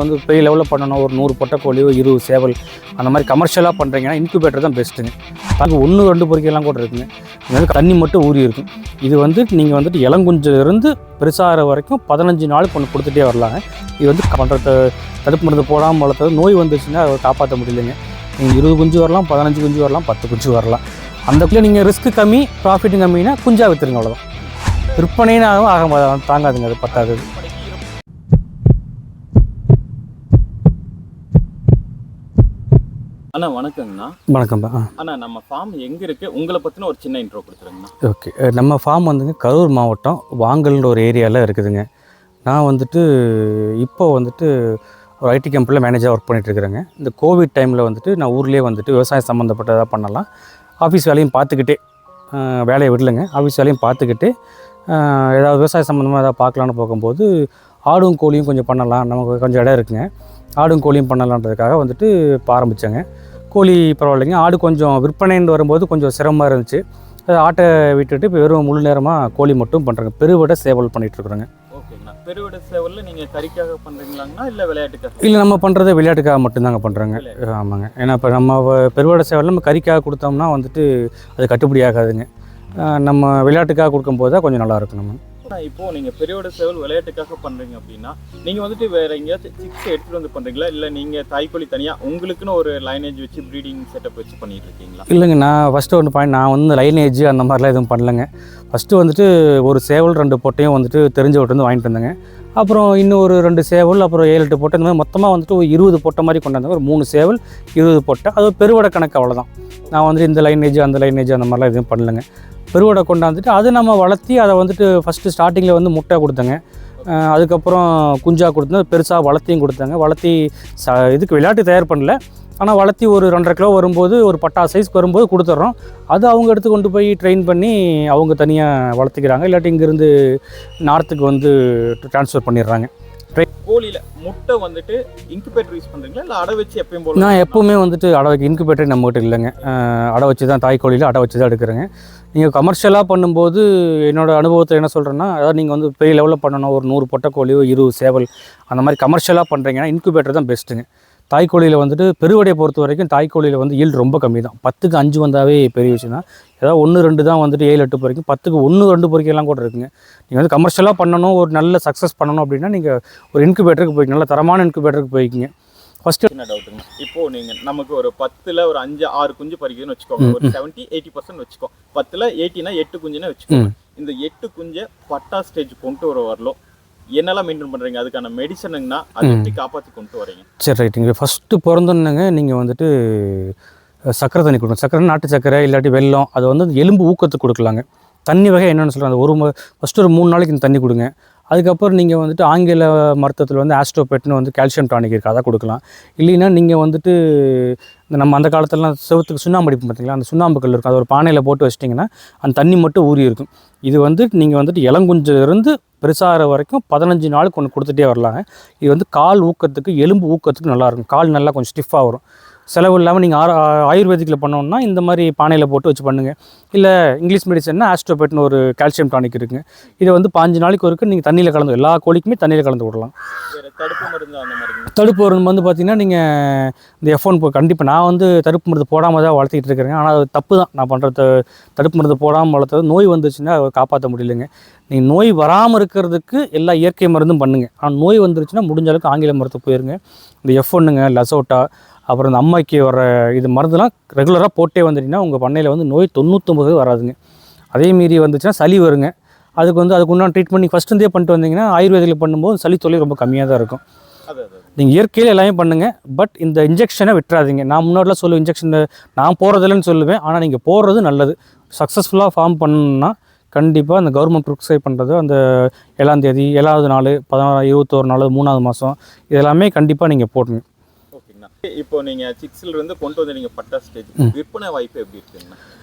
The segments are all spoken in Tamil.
வந்து பெரிய லெவலில் பண்ணணும், ஒரு 100 பொட்டைக்கோழியோ 20 சேவல் அந்த மாதிரி கமர்ஷியலாக பண்ணுறீங்கன்னா இன்குபேட்டர் தான் பெஸ்ட்டுங்க. அது 1-2 பொறிக்கையெல்லாம் கூட இருக்குங்க. இது வந்து தண்ணி மட்டும் ஊறி இருக்கும். இது வந்து நீங்கள் வந்துட்டு இளங்குஞ்சிலிருந்து பெருசாகிற வரைக்கும் 15 நாளுக்கு ஒன்று கொடுத்துட்டே வரலாங்க. இது வந்து பண்ணுறது தடுப்பு மருந்து போடாமல் வளர்த்தது நோய் வந்துச்சுன்னா அதை காப்பாற்ற முடியலைங்க. நீங்கள் 20 குஞ்சு வரலாம், 15 குஞ்சு வரலாம், 10 குஞ்சு வரலாம். அந்த குள்ள நீங்கள் ரிஸ்க்கு கம்மி, ப்ராஃபிட்டும் கம்மினா குஞ்சா விற்றுருங்க, அவ்வளோதான். விற்பனைனாலும் தாங்காதுங்க, அது பத்தாது. அண்ணா வணக்கங்கண்ணா. வணக்கம்ப்பா. அண்ணா நம்ம ஃபார்ம் எங்கே இருக்குது, உங்களை பற்றின ஒரு சின்ன இன்ட்ரோ கொடுத்துருங்கண்ணா. ஓகே, நம்ம ஃபார்ம் வந்துங்க கரூர் மாவட்டம் வாங்கல்ன்ற ஒரு ஏரியாவில் இருக்குதுங்க. நான் வந்துட்டு இப்போ வந்துட்டு ஒரு ஐடி கம்பெனியில் மேனேஜராக ஒர்க் பண்ணிகிட்ருக்குறேங்க. இந்த கோவிட் டைமில் வந்துட்டு நான் ஊர்லேயே வந்துட்டு விவசாயம் சம்மந்தப்பட்டதாக பண்ணலாம். ஆஃபீஸ் வேலையும் பார்த்துக்கிட்டே, வேலையை விடலைங்க, ஆஃபீஸ் வேலையும் பார்த்துக்கிட்டு ஏதாவது விவசாய சம்மந்தமாக ஏதாவது பார்க்கலான்னு போகும்போது ஆடும் கோழியும் கொஞ்சம் பண்ணலாம், நமக்கு கொஞ்சம் இடம் இருக்குங்க, ஆடும் கோழியும் பண்ணலான்றதுக்காக வந்துட்டு இப்போ ஆரம்பித்தேங்க. கோழி பரவாயில்லைங்க, ஆடு கொஞ்சம் விற்பனைன்னு வரும்போது கொஞ்சம் சிரமமாக இருந்துச்சு. ஆட்டை விட்டுட்டு இப்போ வெறும் முழு நேரமாக கோழி மட்டும் பண்ணுறேங்க. பெருவிட சேவல் பண்ணிகிட்ருக்குறோங்க. ஓகேங்கண்ணா. பெருவிட சேவலில் நீங்கள் கறிக்காக பண்ணுறீங்களாங்கண்ணா இல்லை விளையாட்டுக்காக? இல்லை, நம்ம பண்ணுறது விளையாட்டுக்காக மட்டும்தாங்க பண்ணுறோங்க. ஆமாங்க. ஏன்னா இப்போ நம்ம பெருவிட சேவல் நம்ம கறிக்காக கொடுத்தோம்னா வந்துட்டு அது கட்டுப்படி ஆகாதுங்க. நம்ம விளையாட்டுக்காக கொடுக்கும்போது தான் கொஞ்சம் நல்லாயிருக்கும். நம்ம இப்போது நீங்கள் பெருவிட சேவல் விளையாட்டுக்காக பண்ணுறீங்க அப்படின்னா நீங்கள் வந்துட்டு வேறு எங்கேயாச்சும் சிக்ஸ் எடுத்துகிட்டு வந்து பண்ணுறீங்களா, இல்லை நீங்கள் தாய்க்கோழி தனியாக உங்களுக்குன்னு ஒரு லைனேஜ் வச்சு ப்ரீடிங் செட்டப் வச்சு பண்ணிகிட்டு இருக்கீங்களா? இல்லைங்க, நான் ஃபஸ்ட்டு ஒன்று நான் வந்து லைனேஜ் அந்த மாதிரிலாம் எதுவும் பண்ணலைங்க. ஃபஸ்ட்டு வந்துட்டு ஒரு சேவல் 2 பொட்டையும் வந்துட்டு தெரிஞ்சவர்கிட்ட வந்து வாங்கிட்டு வந்தேங்க. அப்புறம் இன்னும் ஒரு 2 சேவல், அப்புறம் 7-8 பொட்டை, இந்த மாதிரி மொத்தமாக வந்துட்டு ஒரு 20 பொட்டை மாதிரி கொண்டாந்தாங்க. ஒரு 3 சேவல் 20 பொட்டை, அது பெருவடை கணக்கு, அவ்வளோதான். நான் வந்துட்டு இந்த லைனேஜ் அந்த லைனேஜ் அந்த மாதிரிலாம் எதுவும் பண்ணலைங்க. பெருவடை கொண்டாந்துட்டு அதை நம்ம வளர்த்தி அதை வந்துட்டு ஃபஸ்ட்டு ஸ்டார்டிங்கில் வந்து முட்டை கொடுத்தேங்க. அதுக்கப்புறம் குஞ்சா கொடுத்தேன், பெருசாக வளர்த்தியும் கொடுத்தாங்க. வளர்த்தி இதுக்கு விளையாட்டு தயார் பண்ணல, ஆனால் வளர்த்தி ஒரு 2.5 கிலோ வரும்போது, ஒரு பட்டா சைஸ்க்கு வரும்போது கொடுத்துட்றோம். அது அவங்க எடுத்து கொண்டு போய் ட்ரெயின் பண்ணி அவங்க தனியாக வளர்த்திக்கிறாங்க. இல்லாட்டி இங்கேருந்து நார்த்துக்கு வந்து ட்ரான்ஸ்ஃபர் பண்ணிடுறாங்க. கோழியில் முட்டை வந்துட்டு இன்குபேட்டர் யூஸ் பண்ணுறீங்களா இல்லை அடை வச்சு எப்பயும் போல? நான் எப்போவுமே வந்துட்டு அடை வைக்க இன்குபேட்டர் நம்மகிட்ட இல்லைங்க. அடை வச்சு தான், தாய்க்கோழியில் அடை வச்சு தான் எடுக்கிறேங்க. நீங்கள் கமர்ஷியலாக பண்ணும்போது என்னோடய அனுபவத்தில் என்ன சொல்கிறேன்னா, அதாவது நீங்கள் வந்து பெரிய லெவலில் பண்ணணும், ஒரு 100 பொட்டைக்கோழியோ 20 சேவல் அந்த மாதிரி கமர்ஷியலாக பண்ணுறீங்கன்னா இன்குபேட்டர் தான் பெஸ்ட்டுங்க. தாய்க்கோழியில் வந்துட்டு பெருவடையை பொறுத்த வரைக்கும் தாய்க்கோழியில் வந்து ஈல்டு ரொம்ப கம்மி தான். 10க்கு 5 வந்தாவே பெரிய விஷயம் தான். ஏதாவது 1-2 தான் வந்துட்டு 7-8 பொறிக்கும், 10க்கு 1-2 பொறிக்கையெல்லாம் கூட இருக்குங்க. நீங்கள் வந்து கமர்ஷியலாக பண்ணணும், ஒரு நல்ல சக்ஸஸ் பண்ணணும் அப்படின்னா நீங்கள் ஒரு இன்குபேட்டருக்கு போய்க்கு, நல்ல தரமான இன்குபேட்டருக்கு போய்க்குங்க. ஃபஸ்ட்டு என்ன டவுட்டுங்க, இப்போது நீங்கள் நமக்கு ஒரு 10ல் ஒரு 5-6 குஞ்சு பறிக்குதுன்னு வச்சுக்கோங்க, ஒரு 70-80% வச்சுக்கோ, 10ல் 80னா 8 குஞ்சுன்னு வச்சுக்கோங்க. இந்த 8 குஞ்சை பட்டா ஸ்டேஜ் கொண்டு வரலும் என்னெல்லாம் மெயின்டைன் பண்ணுறீங்க, அதுக்கான மெடிசனுங்கன்னா அதை எப்படி காப்பாற்றி கொண்டு வரீங்க? சரி, ரைட்டுங்க. ஃபஸ்ட்டு பிறந்தோன்னுங்க நீங்கள் வந்துட்டு சக்கரை தண்ணி கொடுக்கணும். சக்கரை, நாட்டு சக்கரை இல்லாட்டி வெல்லம், அது வந்து எலும்பு ஊக்கத்துக்கு கொடுக்கலாங்க. தண்ணி வகை என்னென்னு சொல்கிறாங்க, ஃபஸ்ட்டு ஒரு 3 நாளைக்கு இந்த தண்ணி கொடுங்க. அதுக்கப்புறம் நீங்கள் வந்துட்டு ஆங்கில மருத்துவத்தில் வந்து ஆஸ்ட்ரோபெட்னு வந்து கால்சியம் டானிக் இருக்குது, அதை கொடுக்கலாம். இல்லைன்னா நீங்கள் வந்துட்டு நம்ம அந்த காலத்துலலாம் செவத்துக்கு சுண்ணாம்பு அடிப்போம் பார்த்தீங்களா, அந்த சுண்ணாம்பு கல் இருக்கும், அதை ஒரு பானையில் போட்டு வச்சிட்டிங்கன்னா அந்த தண்ணி மட்டும் ஊறி இருக்கும். இது வந்து நீங்கள் வந்துட்டு இளங்குஞ்சிலிருந்து பெருசாகிற வரைக்கும் 15 நாளுக்கு ஒன்று கொடுத்துட்டே வரலாங்க. இது வந்து கால் ஊக்கத்துக்கு, எலும்பு ஊக்கத்துக்கு நல்லாயிருக்கும். கால் நல்லா கொஞ்சம் ஸ்டிஃபாக வரும். செலவு இல்லாமல் நீங்கள் ஆயுர்வேதிக்கில் பண்ணோன்னா இந்த மாதிரி பானையில் போட்டு வச்சு பண்ணுங்கள். இல்லை இங்கிலீஷ் மெடிசன்னா ஆஸ்ட்ரோபெட்னு ஒரு கால்சியம் டானிக் இருக்குங்க. இதை வந்து 5 நாளைக்கு ஒருக்கு நீங்கள் தண்ணியில் கலந்து, எல்லா கோழிக்குமே தண்ணியில் கலந்து விடலாம். தடுப்பு மருந்து வந்து பார்த்திங்கன்னா நீங்கள் இந்த F1 கண்டிப்பாக, நான் வந்து தடுப்பு மருந்து போடாமல் தான் வளர்த்திக்கிட்டு இருக்கிறேங்க. ஆனால் அது தப்பு தான், நான் பண்ணுறது தடுப்பு மருந்து போடாமல் வளர்த்தது. நோய் வந்துச்சுன்னா காப்பாற்ற முடியலைங்க. நீங்கள் நோய் வராமல் இருக்கிறதுக்கு எல்லா இயற்கை மருந்தும் பண்ணுங்கள். ஆனால் நோய் வந்துருச்சுன்னா முடிஞ்ச அளவுக்கு ஆங்கில மருத்துவ போயிருங்க. இந்த F1ங்க, லசோட்டா, அப்புறம் இந்த அம்மைக்கு வர இது மருந்துலாம் ரெகுலராக போட்டே வந்துட்டிங்கன்னா உங்கள் பண்ணையில் வந்து நோய் 99 வராதுங்க. அதே மீறி வந்துச்சுன்னா சளி வருங்க. அதுக்கு உண்டான ட்ரீட்மெண்ட் நீங்கள் ஃபஸ்ட்டு இருந்தே பண்ணிட்டு வந்தீங்கன்னா ஆயுர்வேதியில் பண்ணும்போது சளி தொல்லை ரொம்ப கம்மியாக தான் இருக்கும். நீங்கள் இயற்கையில் எல்லாமே பண்ணுங்கள், பட் இந்த இன்ஜெக்ஷனை விட்டுறாதீங்க. நான் முன்னாடிலாம் சொல்லுவேன், இன்ஜெக்ஷன் நான் போகிறதில்லன்னு சொல்லுவேன், ஆனால் நீங்கள் போகிறது நல்லது. சக்ஸஸ்ஃபுல்லாக ஃபார்ம் பண்ணணுன்னா கண்டிப்பாக அந்த கவர்மெண்ட் ப்ரிஸ்கிரைப் பண்ணுறது அந்த 7ஆம் தேதி, 7வது நாள், 16, 21 நாள், 3வது மாதம், இதெல்லாமே கண்டிப்பாக நீங்கள் போடுங்க. ஓகேங்கண்ணா. இப்போ நீங்கள் சிக்ஸில் இருந்து கொண்டு வந்து நீங்கள் பட்டா ஸ்டேஜ் விற்பனை வாய்ப்பு எப்படி இருக்குங்கண்ணா?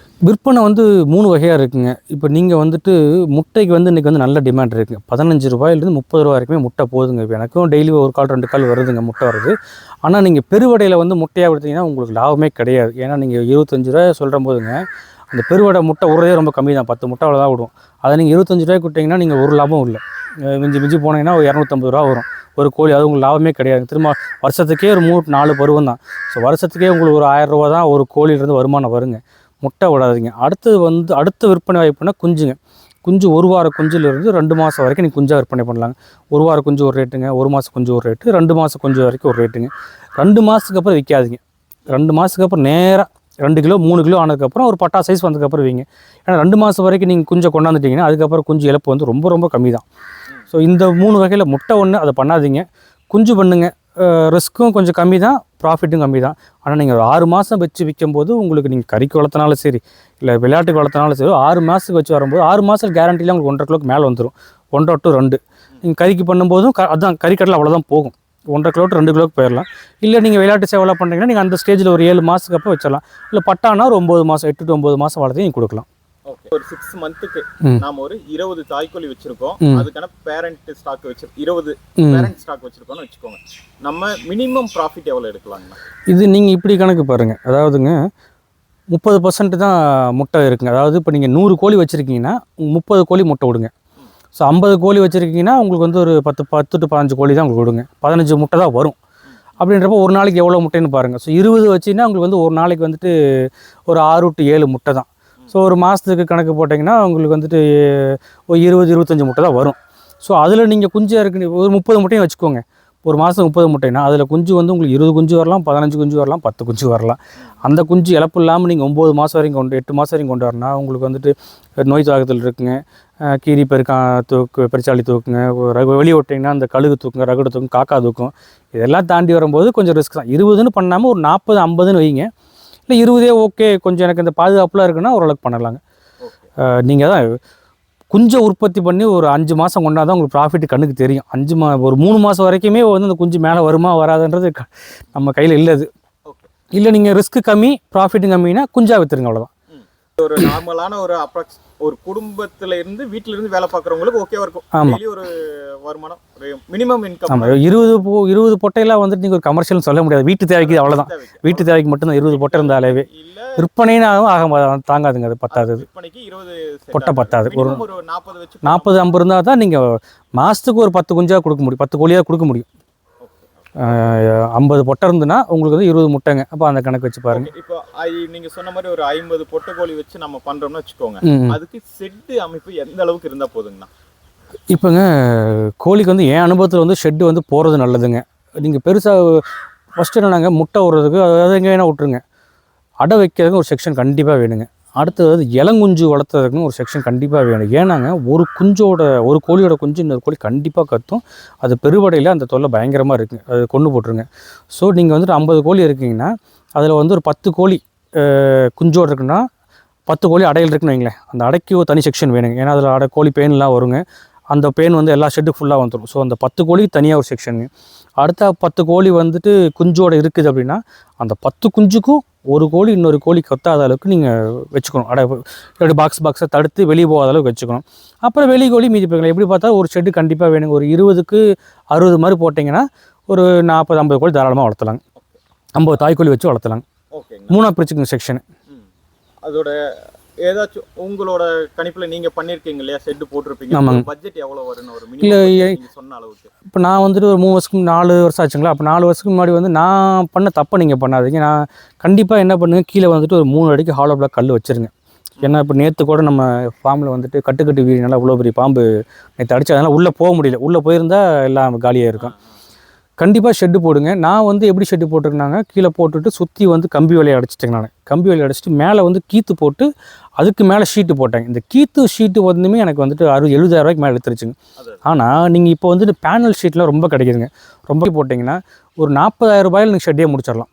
விற்பனை வந்து 3 வகையாக இருக்குங்க. இப்போ நீங்கள் வந்துட்டு முட்டைக்கு வந்து இன்றைக்கி வந்து நல்ல டிமாண்ட் இருக்குங்க. 15 ரூபாயிலிருந்து 30 ரூபா வரைக்குமே முட்டை போகுதுங்க. இப்போ எனக்கும் டெய்லி ஒரு கால் 2 கால் வருதுங்க, முட்டை வருது. ஆனால் நீங்கள் பெருவடையில் வந்து முட்டையாக கொடுத்தீங்கன்னா உங்களுக்கு லாபமே கிடையாது. ஏன்னா நீங்கள் 25 ரூபாய் சொல்கிற போதுங்க, அந்த பெருவடை முட்டை விடுறதே ரொம்ப கம்மி தான், 10 முட்டை அவ்வளோ தான் விடும். அதை நீங்கள் 25 ரூபாய்க்கு விட்டிங்கன்னா நீங்கள் ஒரு லாபம் இல்லை. மிஞ்சி மிஞ்சி போனீங்கன்னா ஒரு 250 ரூபா வரும் ஒரு கோழி. அது உங்களுக்கு லாபமே கிடையாது. திரும்ப வருஷத்துக்கே ஒரு 4 பருவம் தான். ஸோ வருஷத்துக்கே உங்களுக்கு ஒரு 1000 ரூபா தான் ஒரு கோழியிலேருந்து வருமானம் வருங்க. முட்டை விடாதீங்க. அடுத்த விற்பனை வாய்ப்புனா குஞ்சுங்க. குஞ்சு 1 வார குஞ்சுலேருந்து 2 மாதம் வரைக்கும் நீங்கள் குஞ்சாக விற்பனை பண்ணலாங்க. 1 வார குஞ்சு ஒரு ரேட்டுங்க, 1 மாதம் குஞ்சு ஒரு ரேட்டு, 2 மாதம் குஞ்சு வரைக்கும் ஒரு ரேட்டுங்க. 2 மாதத்துக்கு அப்புறம் விற்காதீங்க. 2 மாதத்துக்கு அப்புறம் நேராக 2 கிலோ 3 கிலோ ஆனதுக்கப்புறம் ஒரு பட்டா சைஸ் வந்ததுக்கப்புறம் வைங்க. ஏன்னா 2 மாதம் வரைக்கும் நீங்கள் குஞ்சை கொண்டாந்துட்டிங்கன்னா அதுக்கப்புறம் குஞ்சு இழப்பு வந்து ரொம்ப ரொம்ப கம்மி தான். ஸோ இந்த 3 வகையில் முட்டை ஒன்று அதை பண்ணாதீங்க. குஞ்சு பண்ணுங்க. ரிஸ்க்கும் கொஞ்சம் கம்மி தான், ப்ராஃபிட்டும் கம்மி தான். ஆனால் நீங்கள் ஒரு 6 மாதம் வச்சு விற்கும்போது உங்களுக்கு நீங்கள் கறிக்கு வளர்த்தனாலும் சரி இல்லை விளையாட்டுக்கு வளர்த்தனாலும் சரி 6 மாதத்துக்கு வச்சு வரும்போது 6 மாதம் கேரண்டியில் உங்களுக்கு 1.5 கிலோக்கு மேலே வந்துடும். 1.5 to 2 நீங்கள் கறிக்கு பண்ணும்போதும் அதான் கறிக்கடலை அவ்வளோதான் போகும். 1.5 கிலோ to 2 கிலோக்கு போயிடலாம். இல்லை நீங்கள் விளையாட்டு சேவலாக பண்ணுறீங்கன்னா நீங்கள் அந்த ஸ்டேஜில் ஒரு 7 மாதத்துக்கு அப்புறம் வச்சிடலாம். இல்லை பட்டானா ஒரு 9 மாதம் 8 to 9 மாதம் வளர்த்து நீங்கள் கொடுக்கலாம். ஓகே, ஒரு 6 மந்த்துக்கு நாம ஒரு 20 தாய்க்கோழி வச்சிருக்கோம். அதுக்கான பேரண்ட் ஸ்டாக் 20 பேரண்ட் ஸ்டாக் வச்சிருக்கோம்னு வச்சுக்கோங்க. நம்ம மினிமம் ப்ராஃபிட் எவ்வளோ எடுக்கலாங்கண்ணா? இது நீங்கள் இப்படி கணக்கு பாருங்கள். அதாவதுங்க 30% தான் முட்டை இருக்குங்க. அதாவது இப்போ நீங்கள் 100 கோழி வச்சுருக்கீங்கன்னா 30 கோழி முட்டை விடுங்க. ஸோ 50 கோழி வச்சுருக்கீங்கன்னா உங்களுக்கு வந்து ஒரு 10 to 15 கோழி தான் உங்களுக்கு விடுங்க. 15 முட்டை தான் வரும். அப்படின்றப்போ ஒரு நாளைக்கு எவ்வளோ முட்டைன்னு பாருங்கள். ஸோ 20 வச்சிங்கன்னா உங்களுக்கு வந்து ஒரு நாளைக்கு வந்துட்டு ஒரு 6 to 7 முட்டை தான். ஸோ ஒரு மாதத்துக்கு கணக்கு போட்டிங்கன்னா உங்களுக்கு வந்துட்டு ஒரு 20-25 முட்டை தான் வரும். ஸோ அதில் நீங்கள் குஞ்சு இருக்கு ஒரு 30 முட்டையும் வச்சுக்கோங்க. ஒரு மாதம் 30 முட்டைனா அதில் குஞ்சு வந்து உங்களுக்கு 20 குஞ்சு வரலாம், 15 குஞ்சு வரலாம், 10 குஞ்சு வரலாம். அந்த குஞ்சு இழப்பு இல்லாமல் நீங்கள் 9 மாதம் வரைக்கும் 8 மாதம் வரைக்கும் கொண்டு வரனா உங்களுக்கு வந்துட்டு நோய் தாக்கத்தில் இருக்குங்க. கீரி பெருச்சாளி தூக்குங்க, வெளியே விட்டிங்கன்னா அந்த கழுகு தூக்குங்க, ரகுடு தூக்கும், காக்கா தூக்கும். இதெல்லாம் தாண்டி வரும்போது கொஞ்சம் ரிஸ்க் தான். 20ன்னு பண்ணாமல் ஒரு 40-50ன்னு வைங்க. இல்லை 20 ஓகே, கொஞ்சம் எனக்கு இந்த பாதுகாப்புலாம் இருக்குன்னா ஓரளவுக்கு பண்ணலாங்க. நீங்கள் தான் குஞ்சை உற்பத்தி பண்ணி ஒரு 5 மாதம் கொண்டா தான் உங்களுக்கு ப்ராஃபிட் கண்ணுக்கு தெரியும். ஒரு 3 மாதம் வரைக்குமே வந்து அந்த குஞ்சு மேலே வருமா வராதுன்றது நம்ம கையில் இல்லை. அது இல்லை நீங்கள் ரிஸ்க்கு கம்மி ப்ராஃபிட்டும் கம்மினா குஞ்சா விற்றுருங்க, அவ்வளோதான். ஒரு நார்மலான ஒரு குடும்பத்துல இருந்து வீட்டில இருந்து வேலை பார்க்குறவங்களுக்கு ஓகேவா இருக்கும். டெய்லி ஒரு வருமானம், ஒரு மினிமம் இன்கம். ஆமாம், 20 பொட்டையெல்லாம் வந்துட்டு நீங்கள் ஒரு கமர்ஷியல்னு சொல்ல முடியாது. வீட்டு தேவைக்கு அவ்வளோதான். வீட்டு தேவைக்கு மட்டும்தான் 20 பொட்டை இருந்தாலே. விற்பனைனாலும் தாங்காதுங்க. அது பத்தாது. விற்பனைக்கு 20 பொட்டை பத்தாது. ஒரு 40-50 இருந்தால் தான் நீங்கள் மாதத்துக்கு ஒரு 10 குஞ்சாக கொடுக்க முடியும், 10 கோழியாக கொடுக்க முடியும். 50 பொட்டை இருந்துன்னா உங்களுக்கு வந்து 20 முட்டைங்க. அப்போ அந்த கணக்கு வச்சு பாருங்க. இப்போ நீங்க சொன்ன மாதிரி ஒரு 50 பொட்டை கோழி வச்சு நம்ம பண்றோம்னு வச்சுக்கோங்க. அதுக்கு ஷெட் அமைப்பு எந்த அளவுக்கு இருந்தா போதுங்கண்ணா? இப்போங்க கோழிக்கு வந்து என் அனுபவத்தில் வந்து ஷெட்டு வந்து போகிறது நல்லதுங்க. நீங்கள் பெருசாக ஃபஸ்ட்டு என்னன்னாங்க முட்டை விடுறதுக்கு அதாவது எங்கே வேணால் விட்ருங்க. அடை வைக்கிறதுக்கு ஒரு செக்ஷன் கண்டிப்பாக வேணுங்க. அடுத்தது இளங்குஞ்சு வளர்த்துறதுக்குன்னு ஒரு செக்ஷன் கண்டிப்பாக வேணும். ஏன்னாங்க ஒரு கோழியோட குஞ்சு இன்னொரு கோழி கண்டிப்பாக கத்தும். அது பெருவடையில் அந்த தொல்லை பயங்கரமாக இருக்குங்க. அது கொண்டு போட்டுருங்க. ஸோ நீங்கள் வந்துட்டு 50 கோழி இருக்கீங்கன்னா அதில் வந்து ஒரு 10 கோழி குஞ்சோடு இருக்குன்னா 10 கோழி அடையில் இருக்குன்னு வைங்களேன். அந்த அடைக்கு ஒரு தனி செக்ஷன் வேணுங்க. ஏன்னா அதில் கோழி பேன்லாம் வருங்க. அந்த பேன் வந்து எல்லா ஷெட்டுக்கு ஃபுல்லாக வந்துடும். ஸோ அந்த 10 கோழி தனியாக ஒரு செக்ஷனுங்க. அடுத்த 10 கோழி வந்துட்டு குஞ்சோடு இருக்குது அப்படின்னா அந்த 10 குஞ்சுக்கும் ஒரு கோழி இன்னொரு கோழி கொத்தாத அளவுக்கு நீங்கள் வச்சுக்கணும். எப்படி பாக்ஸை தடுத்து வெளியே போகாத அளவுக்கு வச்சுக்கணும். அப்புறம் வெளி கோழி மீதி போய்க்கலாம். எப்படி பார்த்தா ஒரு ஷெட்டு கண்டிப்பாக வேணுங்க. ஒரு 20க்கு 60 மாதிரி போட்டிங்கன்னா ஒரு 40-50 கோழி தாராளமாக வளர்த்தலாங்க. 50 தாய்க்கோழி வச்சு வளர்த்தலாங்க. மூணாக பிரிச்சுக்கோங்க செக்ஷனு. அதோட ஏதாச்சும் உங்களோட கணிப்பில் நீங்கள் பண்ணியிருக்கீங்க இல்லையா, ஷெட்டு போட்டிருப்பீங்க, பட்ஜெட் எவ்வளோ வரும்னு ஒரு மினிமம் சொன்ன அளவுக்கு? இப்போ நான் வந்துட்டு ஒரு 3 வருஷத்துக்கு 4 வருஷம் ஆச்சுங்களா. அப்போ 4 வருஷத்துக்கு முன்னாடி வந்து நான் பண்ண தப்பை நீங்கள் பண்ணாதீங்க. நான் கண்டிப்பாக என்ன பண்ணுங்க, கீழே வந்துட்டு ஒரு 3 அடிக்கு ஹாலோ பிளாக் கல் வச்சுருங்க. ஏன்னா இப்போ நேற்று கூட நம்ம ஃபார்மில் வந்துட்டு கட்டுக்கட்டு வீடுனால இவ்வளோ பெரிய பாம்பு நேற்று அடிச்சு, அதனால் உள்ளே போக முடியல. உள்ளே போயிருந்தால் எல்லாம் காலியாக இருக்கும். கண்டிப்பாக ஷெட்டு போடுங்க. நான் வந்து எப்படி ஷெட்டு போட்டிருந்தாங்க, கீழே போட்டுட்டு சுற்றி வந்து கம்பி வேலையை அடைச்சிட்டேங்க. நான் கம்பி வேலையை அடைச்சிட்டு மேலே வந்து கீத்து போட்டு அதுக்கு மேலே ஷீட்டு போட்டேங்க. இந்த ஷீட்டு வந்துமே எனக்கு வந்துட்டு 60-70 ரூபாய்க்கு மேலே எடுத்துருச்சுங்க. ஆனால் நீங்கள் இப்போ வந்துட்டு பேனல் ஷீட்லாம் ரொம்ப கிடைக்குதுங்க. ரொம்ப போட்டிங்கன்னா ஒரு 40,000 ரூபாயில் நீங்கள் ஷெட்டே முடிச்சிடலாம்.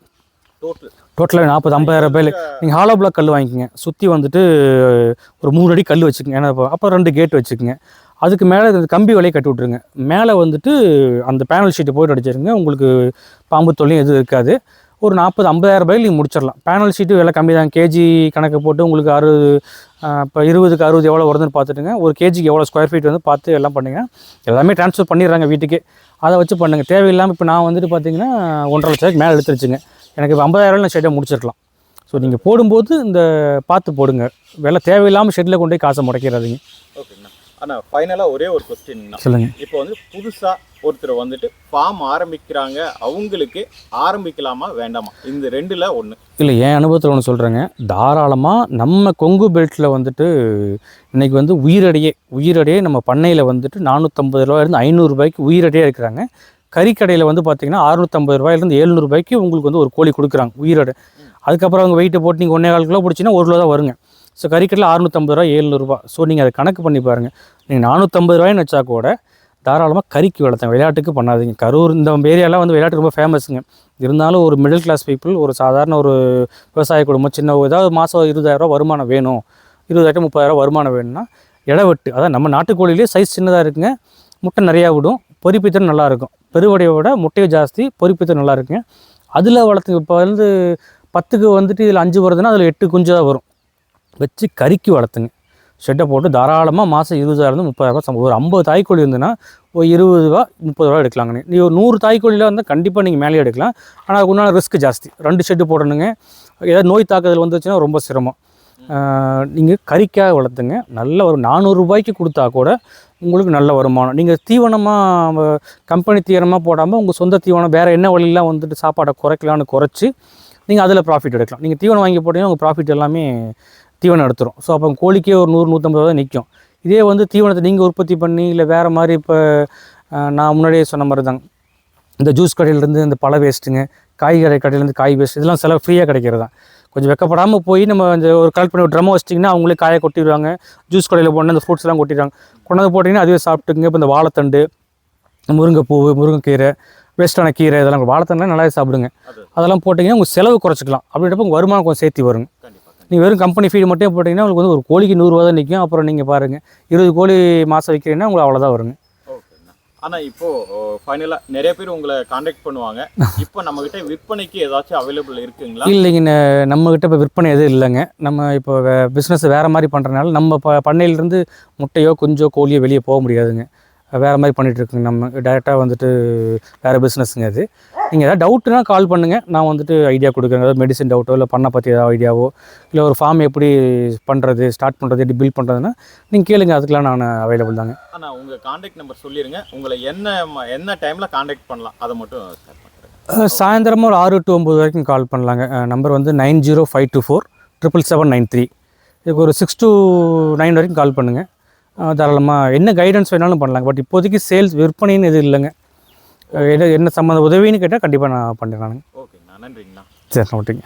டோட்டலாக 40-50,000 ரூபாயில் நீங்கள் ஹாலோ பிளாக் கல் வாங்கிக்கோங்க. சுற்றி வந்துட்டு ஒரு 3 அடி கல் வச்சுக்கோங்க. ஏன்னா அப்போ 2 கேட் வச்சுக்கோங்க. அதுக்கு மேலே கம்பி வலையை கட்டி விட்ருங்க. மேலே வந்துட்டு அந்த பேனல் ஷீட்டை போய்ட்டு அடிச்சிருங்க. உங்களுக்கு பாம்பு தொல்லையும் எதுவும் இருக்காது. ஒரு 40-50,000 ரூபாயில் நீங்கள் முடிச்சிடலாம். பேனல் ஷீட்டு விலை கம்மி தான். கேஜி கணக்கு போட்டு உங்களுக்கு 60 இப்போ 20க்கு 60 எவ்வளோ வருதுன்னு பார்த்துட்டுங்க. ஒரு கேஜிக்கு எவ்வளோ ஸ்கொயர் ஃபீட் வந்து பார்த்து எல்லாம் பண்ணிங்க. எல்லாமே ட்ரான்ஸ்ஃபர் பண்ணிடுறாங்க வீட்டுக்கே. அதை வச்சு பண்ணுங்கள். தேவையில்லாமல் இப்போ நான் வந்துட்டு பார்த்தீங்கன்னா 1.5 லட்சம் மேலே எடுத்துருச்சுங்க. எனக்கு இப்போ 50,000 நான் ஷெட்டை முடிச்சிருக்கலாம். ஸோ ஸோ நீங்கள் போடும்போது இந்த பார்த்து போடுங்க. விலை தேவையில்லாமல் ஷெட்டில் கொண்டு போய் காசை முடைக்கிறாதீங்க. ஓகேங்கண்ணா. ஆனால் ஃபைனலாக ஒரே ஒரு கொஸ்டின்னா, சொல்லுங்கள். இப்போ வந்து புதுசாக ஒருத்தர் வந்துட்டு ஃபார்ம் ஆரம்பிக்கிறாங்க, அவங்களுக்கு ஆரம்பிக்கலாமா வேண்டாமா? இந்த ரெண்டில் ஒன்று. இல்லை, என் அனுபவத்தில் ஒன்று சொல்கிறேங்க. தாராளமாக நம்ம கொங்கு பெல்ட்டில் வந்துட்டு இன்றைக்கி வந்து உயிரடையே நம்ம பண்ணையில் வந்துட்டு 450 ரூபாயிலிருந்து 500 ரூபாய்க்கு உயிரடையே இருக்கிறாங்க. கறிக்கடையில் வந்து பார்த்திங்கன்னா 650 ரூபாயிலிருந்து 700 ரூபாய்க்கு உங்களுக்கு வந்து ஒரு கோழி கொடுக்குறாங்க உயிரடை. அதுக்கப்புறம் அவங்க வெயிட்டை போட்டு நீங்கள் 1.25 கிலோ பிடிச்சிங்கன்னா 1 கிலோ தான் வருங்க. ஸோ கறிக்கடையில் 650 ரூபா 700 ரூபா. ஸோ நீங்கள் அதை கணக்கு பண்ணி பாருங்கள். நீங்கள் 450 ரூபாய்ன்னு வச்சா கூட தாராளமாக கறிக்கு வளர்த்தேன், விளையாட்டுக்கு பண்ணாதீங்க. கரூர் இந்த ஏரியாலாம் வந்து விளையாட்டு ரொம்ப ஃபேமஸுங்க. இருந்தாலும் ஒரு மிடில் கிளாஸ் பீப்புள், ஒரு சாதாரண ஒரு விவசாய குடும்பம், சின்ன ஏதாவது மாதம் 20,000 வருமானம் வேணும், 20,000 30,000 வருமானம் வேணும்னா இடவெட்டு, அதான் நம்ம நாட்டுக்கோழிலே சைஸ் சின்னதாக இருக்குங்க, முட்டை நிறையா விடும், பொரிப்பித்தல் நல்லாயிருக்கும். பெருவடையை விட முட்டையை ஜாஸ்தி, பொரிப்பித்தல் நல்லா இருக்குங்க. அதில் வளர்த்து இப்போ வந்து 10க்கு வந்துட்டு இதில் 5 வருதுன்னா அதில் 8 குஞ்சு தான் வரும். வச்சு கறிக்கு வளர்த்துங்க. ஷெட்டை போட்டு தாராளமாக மாதம் 20,000 30,000 ஒரு 50 தாய்க்கோழி இருந்துன்னா ஒரு 20 ரூபா 30 ரூபா எடுக்கலாங்க. நீ ஒரு 100 தாய்க்கோழியில் வந்து கண்டிப்பாக நீங்கள் மேலே எடுக்கலாம். ஆனால் அதுக்கு உண்டான ரிஸ்க் ஜாஸ்தி. 2 ஷெட்டு போடணுங்க. ஏதாவது நோய் தாக்குதல் வந்துச்சுன்னா ரொம்ப சிரமம். நீங்கள் கறிக்காக வளர்த்துங்க. நல்ல ஒரு 400 ரூபாய்க்கு கொடுத்தா கூட உங்களுக்கு நல்ல வருமானம். நீங்கள் தீவனமாக கம்பெனி தீவனமாக போடாமல் உங்கள் சொந்த தீவனம் வேறு என்ன வழியெல்லாம் வந்துட்டு சாப்பாடை குறைக்கலான்னு குறைச்சி நீங்கள் அதில் ப்ராஃபிட் எடுக்கலாம். நீங்கள் தீவனம் வாங்கி போட்டிங்கன்னா உங்கள் ப்ராஃபிட் எல்லாமே தீவனம் எடுத்துரும். ஸோ அப்போ கோழிக்கே ஒரு 100 150 ரூபா நிற்கும். இதே வந்து தீவனத்தை நீங்கள் உற்பத்தி பண்ணி இல்லை வேறு மாதிரி இப்போ நான் முன்னாடியே சொன்ன மாதிரி தாங்க, இந்த ஜூஸ் கடையிலேருந்து இந்த பழ வேஸ்ட்டுங்க, காய்கறி கடையிலேருந்து காய் வேஸ்ட், இதெல்லாம் செலவு ஃப்ரீயாக கிடைக்கிறது தான். கொஞ்சம் வெக்கப்படாமல் போய் நம்ம இந்த ஒரு கலெக்ட் பண்ணி ஒரு ட்ரம்மை வச்சிட்டிங்கன்னா அவங்களே காயை கொட்டிடுவாங்க. ஜூஸ் கடையில் போனால் இந்த ஃப்ரூட்ஸ்லாம் கொட்டிடுவாங்க. கொண்டாந்து போட்டிங்கன்னா அதுவே சாப்பிட்டுங்க. இப்போ இந்த வாழைத்தண்டு, முருங்கைப்பூ, முருங்கைக்கீரை, வேஸ்ட்டான கீரை, இதெல்லாம் வாழைத்தண்டுலாம் நல்லாவே சாப்பிடுங்க. அதெல்லாம் போட்டிங்கன்னா உங்கள் செலவு குறைச்சிக்கலாம். அப்படின்றப்ப உங்கள் வருமானம் கொஞ்சம் சேர்த்து வருங்க. நீங்கள் வெறும் கம்பெனி ஃபீடு மட்டும் போட்டிங்கன்னா உங்களுக்கு வந்து ஒரு கோழிக்கு 100 ரூபா தான் நிற்கும். அப்புறம் நீங்கள் பாருங்கள் 20 கோழி மாதம் வைக்கிறீங்கன்னா உங்களுக்கு அவ்வளோதான் வருங்க. ஓகேண்ணா. ஆனால் இப்போது ஃபைனலாக நிறைய பேர் உங்களை காண்டாக்ட் பண்ணுவாங்க. இப்போ நம்மக்கிட்ட விற்பனைக்கு ஏதாச்சும் அவைலபிள் இருக்குங்களா? இல்லைங்க, நம்மக்கிட்ட இப்போ விற்பனை எதுவும் இல்லைங்க. நம்ம இப்போ பிஸ்னஸ் வேறு மாதிரி பண்ணுறதுனால நம்ம பண்ணையிலேருந்து முட்டையோ குஞ்சோ கோழியோ வெளியே போக முடியாதுங்க. வேறு மாதிரி பண்ணிகிட்ருக்குங்க. நம்ம டேரெக்டாக வந்துட்டு வேறு பிஸ்னஸுங்க அது. நீங்கள் எதாவது டவுட்டுனா கால் பண்ணுங்கள், நான் வந்துட்டு ஐடியா கொடுக்குறேன். ஏதாவது மெடிசன் டவுட்டோ இல்லை பண்ணை பற்றி ஏதாவது ஐடியாவோ இல்லை ஒரு ஃபார்ம் எப்படி பண்ணுறது, ஸ்டார்ட் பண்ணுறது, எப்படி பில்ட் பண்ணுறதுன்னா நீங்கள் கேளுங்க. அதுக்கெலாம் நான் அவைலபிள் தாங்க. ஆனால் உங்கள் காண்டாக்ட் நம்பர் சொல்லிடுங்க. உங்களை என்ன டைமில் காண்டாக்ட் பண்ணலாம் அதை மட்டும் ஸ்டார்ட் பண்ணுறேன். சாயந்தரமாக ஒரு 6 to 9 வரைக்கும் கால் பண்ணலாங்க. நம்பர் வந்து 905224 77793. இதுக்கு ஒரு 6 to 9 வரைக்கும் கால் பண்ணுங்கள். தாராளமாக என்ன கைடன்ஸ் வேணாலும் பண்ணலாங்க. பட் இப்போதைக்கு சேல்ஸ் விற்பனைன்னு எதுவும் இல்லைங்க. என்ன சம்மந்த உதவின்னு கேட்டால் கண்டிப்பாக நான் பண்ணுறேன். ஓகேங்கண்ணா, நன்றிங்கண்ணா. சரி, ஓகேங்க.